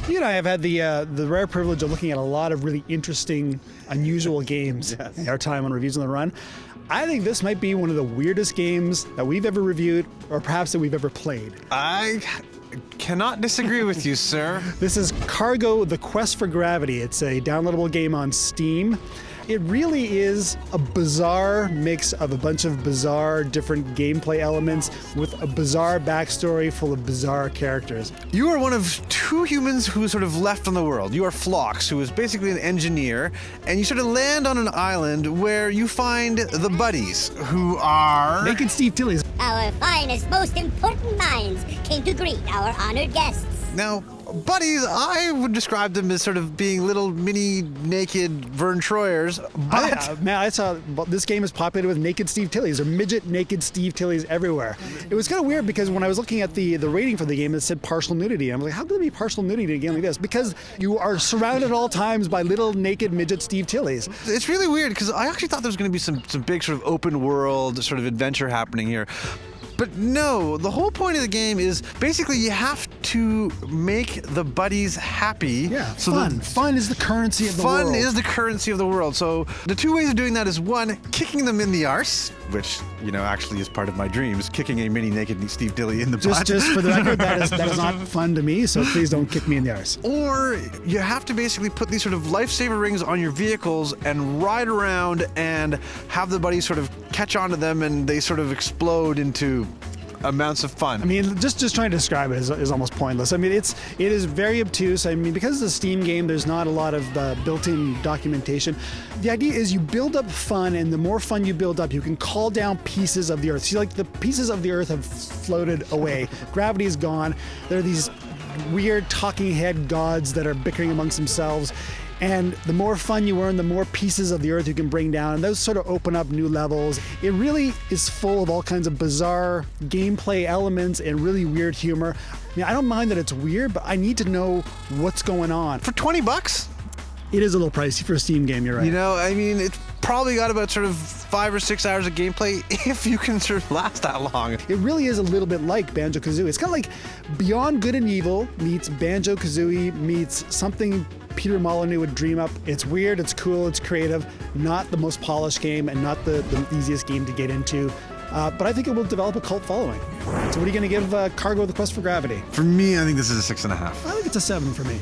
You know, I've had the rare privilege of looking at a lot of really interesting, unusual games in our time on Reviews on the Run. I think this might be one of the weirdest games that we've ever reviewed, or perhaps that we've ever played. I cannot disagree with you, sir. This is Cargo: The Quest for Gravity. It's a downloadable game on Steam. It really is a bizarre mix of a bunch of bizarre different gameplay elements with a bizarre backstory full of bizarre characters. You are one of two humans who sort of left on the world. You are Phlox, who is basically an engineer, and you sort of land on an island where you find the buddies, who are... Naked Steve Tilley. Our finest, most important minds came to greet our honored guests. Now, buddies, I would describe them as sort of being little mini naked Vern Troyers, but... I saw this game is populated with naked Steve Tilleys, or midget naked Steve Tilleys everywhere. It was kind of weird because when I was looking at the rating for the game, it said partial nudity. I was like, how could there be partial nudity in a game like this? Because you are surrounded at all times by little naked midget Steve Tilleys. It's really weird because I actually thought there was going to be some big sort of open world sort of adventure happening here. But no, the whole point of the game is basically you have to make the buddies happy. Yeah, so fun. Fun is the currency of the world. Fun is the currency of the world. So the two ways of doing that is one, kicking them in the arse, which, you know, actually is part of my dreams, kicking a mini naked Steve Tilley in the butt. Just for the record, that is not fun to me, so please don't kick me in the arse. Or you have to basically put these sort of lifesaver rings on your vehicles and ride around and have the buddies sort of catch onto them and they sort of explode into amounts of fun. I mean, just trying to describe it is almost pointless. I mean, it is very obtuse. I mean, because it's a Steam game, there's not a lot of built-in documentation. The idea is you build up fun, and the more fun you build up, you can call down pieces of the Earth. See, like the pieces of the Earth have floated away. Gravity is gone. There are these weird talking head gods that are bickering amongst themselves. And the more fun you earn, the more pieces of the Earth you can bring down, and those sort of open up new levels. It really is full of all kinds of bizarre gameplay elements and really weird humor. I mean, I don't mind that it's weird, but I need to know what's going on. For $20? It is a little pricey for a Steam game, you're right. You know, I mean, it's probably got about sort of 5 or 6 hours of gameplay if you can sort of last that long. It really is a little bit like Banjo-Kazooie. It's kind of like Beyond Good and Evil meets Banjo-Kazooie meets something Peter Molyneux would dream up. It's weird, it's cool, it's creative, not the most polished game and not the easiest game to get into. But I think it will develop a cult following. So what are you going to give Cargo: The Quest for Gravity? For me, I think this is a 6.5. I think it's a 7 for me.